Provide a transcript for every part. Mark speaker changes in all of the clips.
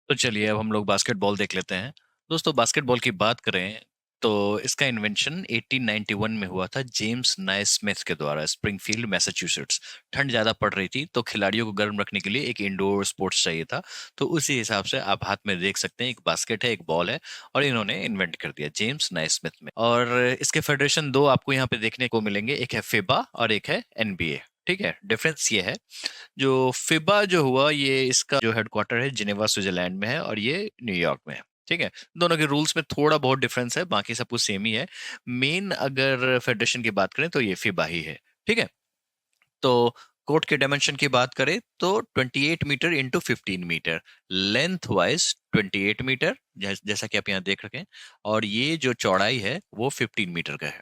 Speaker 1: तो चलिए अब हम लोग बास्केटबॉल देख लेते हैं। दोस्तों बास्केटबॉल की बात करें तो इसका इन्वेंशन 1891 में हुआ था जेम्स नाइस्मिथ के द्वारा, स्प्रिंगफील्ड मैसाचुसेट्स। ठंड ज़्यादा पड़ रही थी तो खिलाड़ियों को गर्म रखने के लिए एक इंडोर स्पोर्ट्स चाहिए था। तो उसी हिसाब से आप हाथ में देख सकते हैं, एक बास्केट है, एक बॉल है, और इन्होंने इन्वेंट कर दिया जेम्स नाइस्मिथ में। और इसके फेडरेशन दो आपको यहाँ पे देखने को मिलेंगे, एक है फिबा और एक है एनबीए। ठीक है, डिफरेंस ये है, जो फिबा जो हुआ ये इसका जो हेडक्वार्टर है जिनेवा स्विट्जरलैंड में है और ये न्यूयॉर्क में है। ठीक है, दोनों के रूल्स में थोड़ा बहुत डिफरेंस है, बाकी सब कुछ सेम ही है। मेन अगर फेडरेशन की बात करें तो ये फिबा ही है। ठीक है, तो कोर्ट के डायमेंशन की बात करें तो 28 metre into 15 metre, length wise 28 metre, जैसा कि आप यहाँ देख रखे हैं, और ये जो चौड़ाई है वो 15 मीटर का है।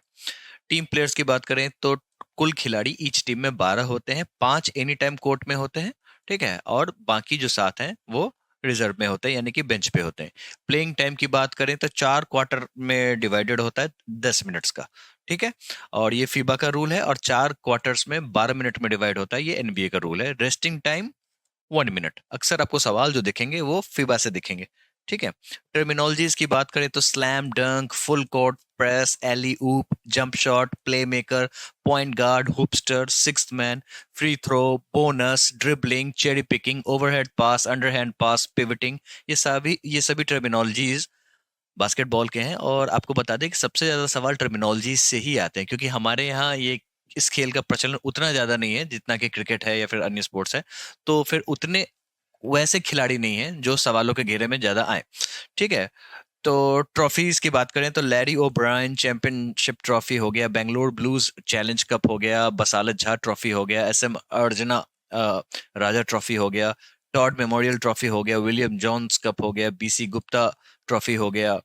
Speaker 1: टीम प्लेयर्स की बात करें तो कुल खिलाड़ी ईच टीम में 12 होते हैं, 5 एनी टाइम कोर्ट में होते हैं। ठीक है, और बाकी जो 7 हैं वो रिजर्व में होते हैं, यानी कि बेंच पे होते हैं। प्लेइंग टाइम की बात करें तो 4 क्वार्टर में डिवाइडेड होता है 10 मिनट्स का। ठीक है, और ये फीबा का रूल है, और 4 क्वार्टर्स में 12 मिनट में डिवाइड होता है, ये एनबीए का रूल है। Resting time 1 minute. अक्सर आपको सवाल जो दिखेंगे वो फीबा से दिखेंगे। ठीक है, टर्मिनोलॉजीज की बात करें तो slam dunk, full court press, alley oop, jump shot, play maker, point guard, hoopster, sixth man, free throw, bonus, dribbling, cherry picking, overhead pass, underhand pass, pivoting, ये सभी टर्मिनोलॉजीज बास्केटबॉल के हैं। और आपको बता दें कि सबसे ज्यादा सवाल टर्मिनोलॉजी से ही आते हैं, क्योंकि हमारे यहाँ ये इस खेल का प्रचलन उतना ज्यादा नहीं है जितना कि क्रिकेट है या फिर अन्य स्पोर्ट्स है। तो फिर उतने वैसे खिलाड़ी नहीं हैं जो सवालों के घेरे में ज्यादा आए। ठीक है, तो ट्रॉफीज की बात करें तो लैरी ओब्रायन चैंपियनशिप ट्रॉफी हो गया, बेंगलोर ब्लूज चैलेंज कप हो गया, बसालत झा ट्रॉफी हो गया, एसएम अर्जना राजा ट्रॉफी हो गया, टॉड मेमोरियल ट्रॉफी हो गया, विलियम जॉन्स कप हो गया, बीसी गुप्ता ट्रॉफी हो गया,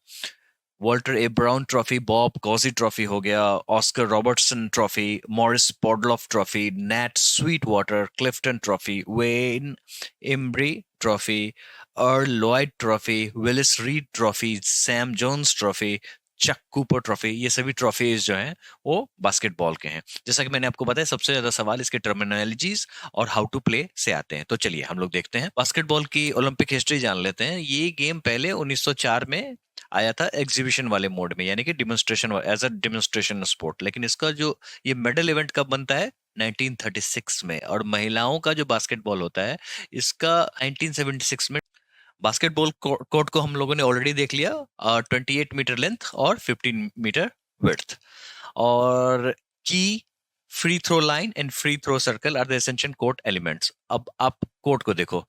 Speaker 1: Walter A Brown trophy, Bob Cousy trophy हो गया, Oscar Robertson trophy, Maurice Podoloff trophy, Nat Sweetwater Clifton trophy, Wayne Embry trophy, Earl Lloyd trophy, Willis Reed trophy, Sam Jones trophy, Chuck Cooper trophy, ये सभी trophies जो हैं वो basketball के हैं। जैसा कि मैंने आपको बताया, सबसे ज्यादा सवाल इसके टर्मिनोलॉजीज और हाउ टू प्ले से आते हैं। तो चलिए हम लोग देखते हैं, बास्केटबॉल की ओलंपिक हिस्ट्री जान लेते हैं। ये गेम पहले 1904 में आया था एग्जीबिशन वाले मोड में, यानी कि demonstration, as a demonstration sport. लेकिन इसका जो ये मेडल इवेंट कब बनता है, 1936 में। और महिलाओं का जो बास्केटबॉल होता है इसका 1976 में। बास्केटबॉल कोर्ट को हम लोगों ने ऑलरेडी देख लिया, 28 मीटर लेंथ और 15 मीटर विड्थ। और की free throw line and free throw circle are the essential court elements. अब आप कोर्ट को देखो,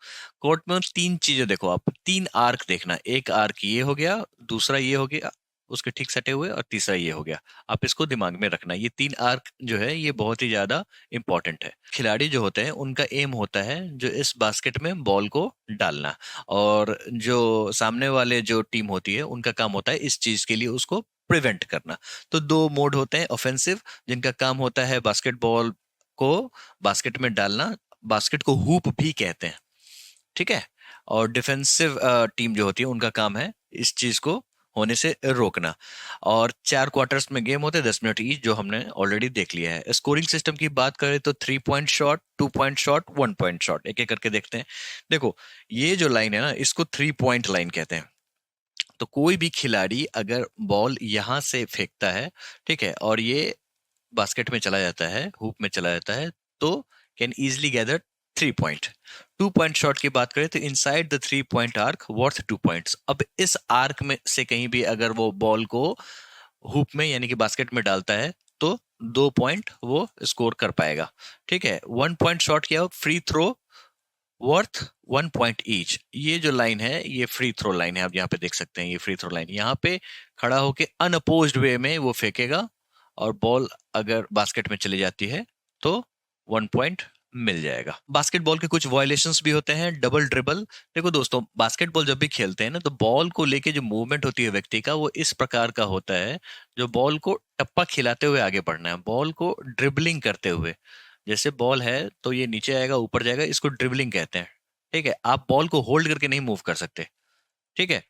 Speaker 1: कोर्ट में तीन चीजें देखो, आप तीन आर्क देखना, एक आर्क ये हो गया, दूसरा ये हो गया उसके ठीक सटे हुए, और तीसरा ये हो गया। आप इसको दिमाग में रखना, ये तीन आर्क जो है ये बहुत ही ज्यादा इंपॉर्टेंट है। खिलाड़ी जो होते हैं उनका एम होता है जो इस बास्केट में बॉल को डालना, और जो सामने वाले जो टीम होती है उनका काम होता है इस चीज के लिए उसको प्रिवेंट करना। तो दो मोड होते हैं, ऑफेंसिव जिनका काम होता है बास्केटबॉल को बास्केट में डालना, बास्केट को हुप भी कहते हैं। ठीक है, और डिफेंसिव टीम जो होती है उनका काम है इस चीज को होने से रोकना। और 4 क्वार्टर्स में गेम होते हैं, 10 मिनट ईच, जो हमने ऑलरेडी देख लिया है। स्कोरिंग सिस्टम की बात करें तो 3 point shot, 2 point shot, 1 point shot, एक एक करके देखते हैं। देखो, ये जो लाइन है ना इसको 3 पॉइंट लाइन कहते हैं। तो कोई भी खिलाड़ी अगर बॉल यहां से फेंकता है, ठीक है, और ये बास्केट में चला जाता है, हुप में चला जाता है, तो can easily gather 3 point. 2 point shot की बात करें तो inside the 3 point arc worth 2 points. अब इस आर्क में से कहीं भी अगर वो बॉल को हुप में यानी कि बास्केट में डालता है तो 2 पॉइंट वो स्कोर कर पाएगा। ठीक है, 1 पॉइंट शॉट किया, free throw worth 1 point each. ये जो लाइन है ये फ्री थ्रो लाइन है, आप यहाँ पे देख सकते हैं, ये फ्री थ्रो लाइन यहाँ पे खड़ा होके अनअपोज्ड वे में वो फेंकेगा, और बॉल अगर बास्केट में चली जाती है तो 1 पॉइंट मिल जाएगा। बास्केटबॉल के कुछ वायलेशंस भी होते हैं, डबल ड्रिबल। देखो दोस्तों, बास्केटबॉल जब भी खेलते हैं ना तो बॉल को लेके जो मूवमेंट होती है व्यक्ति का वो इस प्रकार का होता है, जो बॉल को टप्पा खिलाते हुए आगे बढ़ना है, बॉल को ड्रिबलिंग करते हुए। जैसे बॉल है तो ये नीचे आएगा ऊपर जाएगा, इसको ड्रिबलिंग कहते हैं। ठीक है, आप बॉल को होल्ड करके नहीं मूव कर सकते। ठीक है,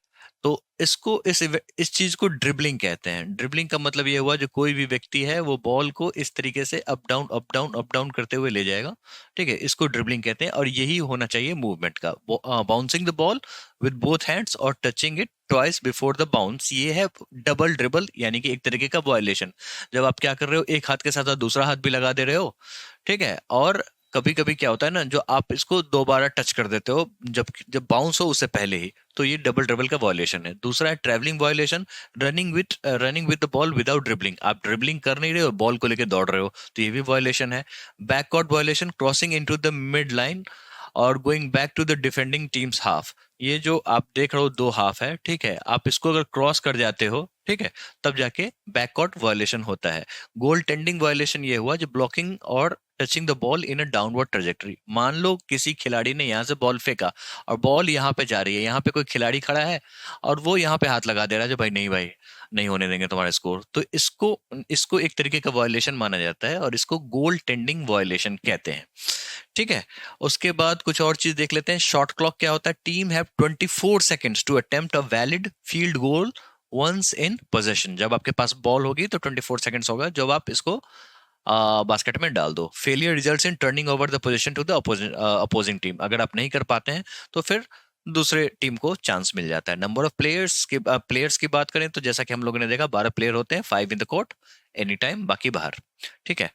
Speaker 1: तो इसको इस चीज को ड्रिबलिंग कहते हैं। ड्रिबलिंग का मतलब ये हुआ जो कोई भी व्यक्ति है वो बॉल को इस तरीके से up down up down up down करते हुए ले जाएगा, ठीक है, इसको ड्रिबलिंग कहते हैं। और यही होना चाहिए मूवमेंट का, bouncing the ball with both hands और touching it twice before the bounce, ये है डबल ड्रिबल, यानी कि एक तरीके का वायलेशन। जब आप क्या कर रहे हो, एक हाथ के साथ आप दूसरा हाथ भी लगा दे रहे हो, ठीक है, और कभी कभी क्या होता है ना, जो आप इसको दोबारा टच कर देते हो जब जब बाउंस हो उससे पहले ही, तो ये डबल ड्रिबल का वायलेशन है। दूसरा है travelling violation, running with the ball without dribbling, आप ड्रिबलिंग कर नहीं रहे हो, बॉल को लेकर दौड़ रहे हो, तो ये भी वायलेशन है। Backcourt violation, crossing into the mid line और going back to the defending team's half, ये जो आप देख रहे हो दो हाफ है, ठीक है, आप इसको अगर क्रॉस कर जाते हो, ठीक है, तब जाके बैककॉर्ड वायलेशन होता है। गोल टेंडिंग वायलेशन ये हुआ जो ब्लॉकिंग और touching the ball in a downward trajectory, मान लो किसी खिलाड़ी ने यहाँ से बॉल फेंका और बॉल यहाँ पे जा रही है, यहाँ पे कोई खिलाड़ी खड़ा है और वो यहाँ पे हाथ लगा दे रहा है जो भाई नहीं भाई, नहीं होने देंगे तुम्हारा स्कोर, तो इसको इसको एक तरीके का वायलेशन माना जाता है और इसको गोल टेंडिंग वायलेशन कहते हैं, ठीक है। उसके बाद कुछ और चीज देख लेते हैं। शॉट क्लॉक क्या होता है, team have 24 seconds to attempt a valid field goal once in possession, जब आपके पास बॉल होगी तो 24 सेकंड्स होगा जब आप इसको बास्केट में डाल दो। Failure results in turning over the position to the opposing team, अगर आप नहीं कर पाते हैं तो फिर दूसरे टीम को चांस मिल जाता है। नंबर ऑफ प्लेयर्स की बात करें तो जैसा कि हम लोगों ने देखा 12 प्लेयर होते हैं, 5 in the court, any time, बाकी बाहर, ठीक है।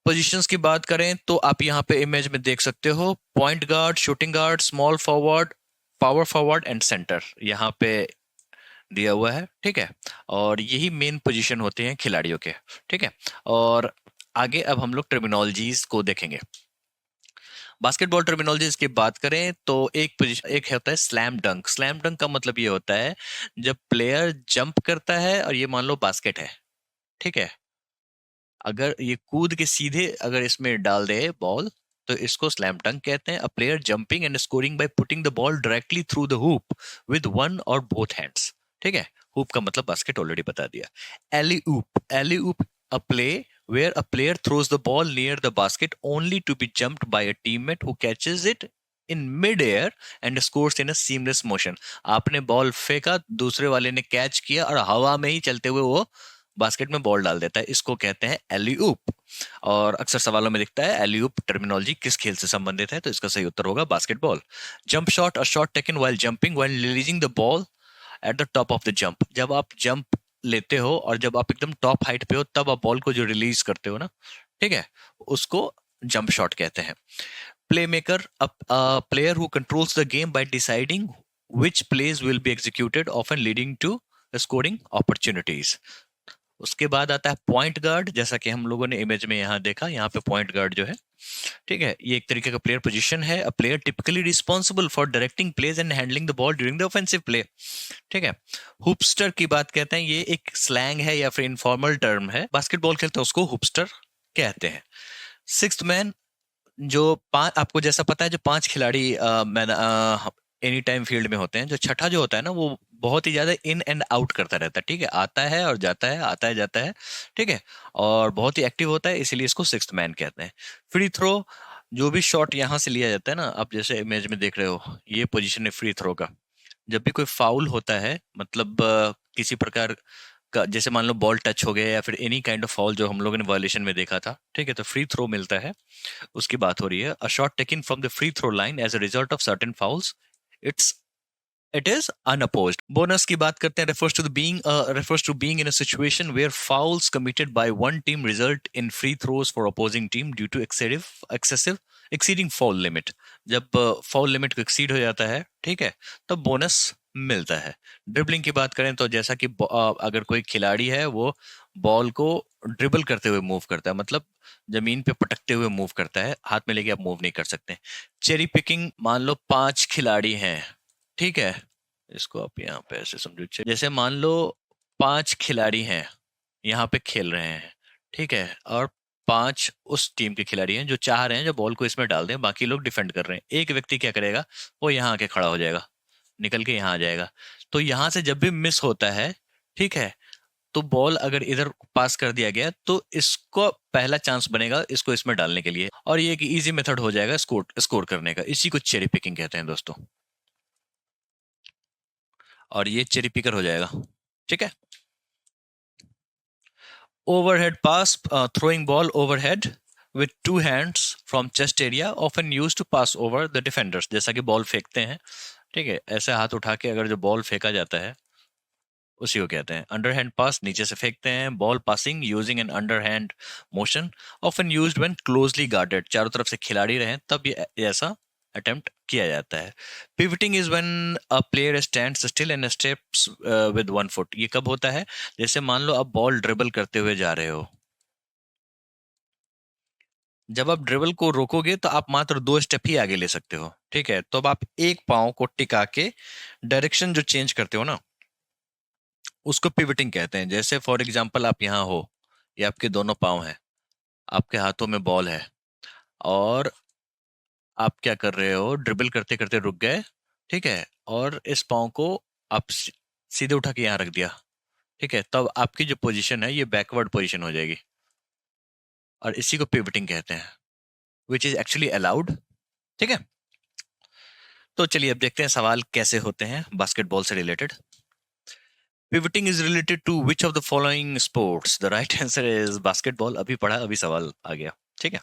Speaker 1: पोजीशंस की बात करें तो आप यहाँ पे इमेज में देख सकते हो, point guard, shooting guard, small forward, power forward and centre यहाँ पे दिया हुआ है, ठीक है। और यही मेन पोजीशन होते हैं खिलाड़ियों के, ठीक है। और आगे अब हम लोग टर्मिनोलॉजीज को देखेंगे। बास्केटबॉल टर्मिनोलॉजीज की बात करें तो एक पोजीशन, एक होता है स्लैम डंक। स्लैम डंक का मतलब ये होता है जब प्लेयर जंप करता है और ये मान लो बास्केट है, ठीक है, अगर ये कूद के सीधे अगर इसमें डाल दे बॉल तो इसको स्लैम डंक कहते हैं। A player jumping and scoring by putting the ball directly through the hoop with one और बोथ हैंड्स, ठीक है। हूप का मतलब बास्केट ऑलरेडी बता दिया। एली ऊप, अ play where a player throws the ball near the basket only to be jumped by a teammate who catches it in mid-air and scores in a seamless motion। आपने ball फेंका, दूसरे वाले ने catch किया और हवा में ही चलते हुए वो बास्केट में बॉल डाल देता है, इसको कहते हैं एली ऊप। और अक्सर सवालों में दिखता है एली ऊप टर्मिनोलॉजी किस खेल से संबंधित है, तो इसका सही उत्तर होगा basketball. Jump shot, a shot taken while jumping while releasing the ball at the top of the jump, जब आप जंप लेते हो और जब आप एकदम टॉप हाइट पे हो तब आप बॉल को जो रिलीज करते हो ना, ठीक है, उसको जंप शॉट कहते हैं। Play maker, player who controls the game by deciding which plays will be executed often leading to scoring opportunities। उसके बाद आता है पॉइंट गार्ड, जैसा कि हम लोगों ने इमेज में यहाँ देखा, यहाँ पे पॉइंट गार्ड जो है, ठीक है, ये एक तरीके का प्लेयर पोजीशन है। A player typically responsible for directing plays and handling the ball during the offensive play, ठीक है। हुपस्टर की बात कहते हैं, ये एक स्लैंग है या फिर इनफॉर्मल टर्म है, बास्केटबॉल खेलते हैं उसको हुपस्टर कहते हैं। सिक्स्थ मैन, जो पांच, आपको जैसा पता है जो पांच खिलाड़ी एनी टाइम फील्ड में होते हैं, जो छठा जो होता है ना वो बहुत ही ज्यादा इन एंड आउट करता रहता है, ठीक है, आता है और जाता है, आता है जाता है, ठीक है, और बहुत ही एक्टिव होता है, इसीलिए इसको सिक्स्थ मैन कहते हैं। फ्री थ्रो, जो भी शॉट यहाँ से लिया जाता है ना, आप जैसे इमेज में देख रहे हो ये पोजीशन है फ्री थ्रो का। जब भी कोई फाउल होता है, मतलब किसी प्रकार का, जैसे मान लो बॉल टच हो गया या फिर एनी काइंड ऑफ फाउल जो हम लोगों ने वायलेशन में देखा था, ठीक है, तो फ्री थ्रो मिलता है, उसकी बात हो रही है। A shot taken from the free throw line as a result of certain fouls, it's it is unopposed. Bonus की बात करते हैं, refers to being in a situation where fouls committed by one team result in free throws for opposing team due to excessive exceeding foul limit। जब foul limit को exceed हो जाता है, ठीक है, तब बोनस मिलता है। ड्रिबलिंग की बात करें तो जैसा कि अगर कोई खिलाड़ी है वो बॉल को ड्रिबल करते हुए मूव करता है, मतलब जमीन पे पटकते हुए मूव करता है, हाथ में लेके आप मूव नहीं कर सकते। चेरी पिकिंग, मान लो पांच खिलाड़ी हैं, ठीक है, इसको आप यहाँ पे ऐसे समझो, जैसे मान लो पांच खिलाड़ी हैं यहाँ पे खेल रहे हैं, ठीक है, और पांच उस टीम के खिलाड़ी हैं जो चाह रहे हैं जो बॉल को इसमें डाल दें, बाकी लोग डिफेंड कर रहे हैं। एक व्यक्ति क्या करेगा, वो यहाँ आके खड़ा हो जाएगा, निकल के यहाँ आ जाएगा, तो यहाँ से जब भी मिस होता है, ठीक है, तो बॉल अगर इधर पास कर दिया गया तो इसको पहला चांस बनेगा इसको इसमें डालने के लिए, और ये एक इजी मेथड हो जाएगा स्कोर स्कोर करने का, इसी को चेरी पिकिंग कहते हैं दोस्तों। और ये चेरी पिकर हो जाएगा। ठीक है। Overhead pass, throwing ball overhead with two hands from chest area, often used to pass over the defenders। जैसा कि बॉल फेंकते हैं, ठीक है, ऐसे हाथ उठा के अगर जो बॉल फेंका जाता है उसी को कहते हैं अंडरहैंड पास। नीचे से फेंकते हैं। Ball passing using an underhand motion, often used when closely guarded. चारों तरफ से खिलाड़ी रहें तब ये ऐसा अटेम्प्ट किया जाता है। Pivoting is when a player stands still and steps with one foot. ये कब होता है? जैसे मान लो आप बॉल ड्रिबल करते हुए जा रहे हो, जब आप ड्रिबल को रोकोगे तो आप मात्र 2 स्टेप ही आगे ले सकते हो। ठीक है, तो अब आप एक पाँव को टिका के डायरेक्शन जो चेंज करते हो ना, उसको पिवटिंग कहते हैं। जैसे फॉर एग्जांपल आप यहाँ हो, ये आपके दोनों पाँव हैं, आपके हाथों में बॉल है, और आप क्या कर रहे हो, ड्रिबल करते करते रुक गए। ठीक है, और इस पाँव को आप सीधे उठा के यहाँ रख दिया। ठीक है, तब आपकी जो पोजीशन है ये बैकवर्ड पोजीशन हो जाएगी, और इसी को पिवटिंग कहते हैं, विच इज एक्चुअली अलाउड। ठीक है, तो चलिए अब देखते हैं सवाल कैसे होते हैं बास्केटबॉल से related. Pivoting is related to which of the following sports? The right answer is basketball। अभी पढ़ा, अभी सवाल आ गया। ठीक है।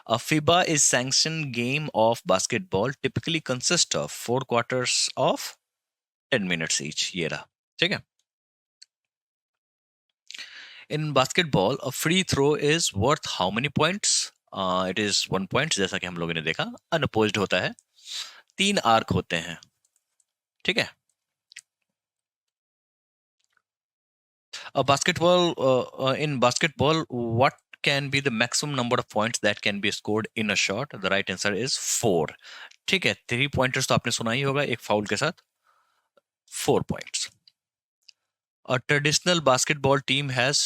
Speaker 1: A FIBA is sanctioned game of basketball typically consists of 4 quarters of 10 minutes each। ये रहा। ठीक है। In basketball, a free throw is worth how many points? It is 1 point, जैसा कि हम लोगों ने देखा। अनअपोज्ड होता है, 3 आर्क होते हैं। ठीक है। In basketball, what can be the maximum number of points that can be scored in a shot? The right answer is 4। ठीक है, 3 pointers तो आपने सुना ही होगा एक फाउल के साथ, 4 points। A traditional basketball team has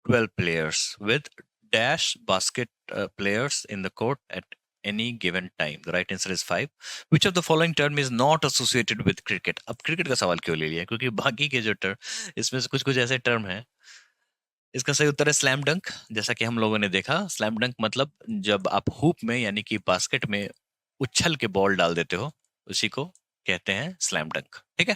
Speaker 1: 12 players with dash basket players in the court at any given time। The right answer is 5। Which of the following term is not associated with cricket? अब cricket का सवाल क्यों ले लिया? क्योंकि बाकी के जो टर्म, इसमें से कुछ कुछ ऐसे टर्म हैं। इसका सही उत्तर है स्लैम डंक। जैसा कि हम लोगों ने देखा, स्लैम डंक मतलब जब आप हुप में यानी कि बास्केट में उछल के बॉल डाल देते हो, उसी को कहते हैं स्लैम डंक। ठीक है,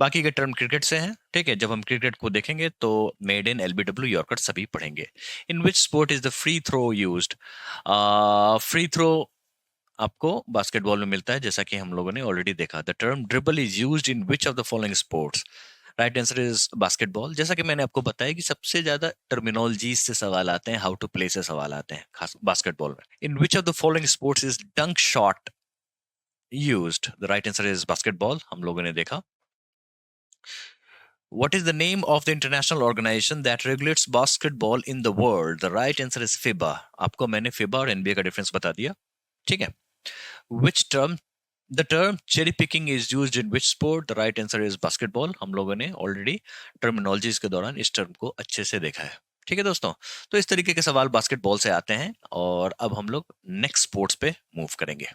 Speaker 1: बाकी के टर्म क्रिकेट से हैं। ठीक है, जब हम क्रिकेट को देखेंगे तो मेड इन, एलबीडब्ल्यू, यॉर्कर सभी पढ़ेंगे। In which sport is the free throw used? Free throw आपको बास्केटबॉल में मिलता है, जैसा कि हम लोगों ने ऑलरेडी देखा। The term dribble is used in which of the following sports? Right answer is basketball. जैसा कि मैंने आपको बताया कि सबसे ज्यादा टर्मिनोलॉजी से सवाल आते हैं, हाउ टू प्ले से सवाल आते हैं, खास बास्केटबॉल में। In which of the following sports is dunk shot used? The right answer is basketball, हम लोगों ने देखा। What is the name of the international organization that regulates basketball in the world? The right answer is FIBA। आपको मैंने FIBA और NBA का difference बता दिया। ठीक है। Which term, the term cherry picking is used in which sport? The right answer is basketball। हम लोगों ने ऑलरेडी टर्मिनोलॉजीज के दौरान इस टर्म को अच्छे से देखा है। ठीक है दोस्तों, तो इस तरीके के सवाल बास्केटबॉल से आते हैं, और अब हम लोग नेक्स्ट स्पोर्ट्स पे मूव करेंगे।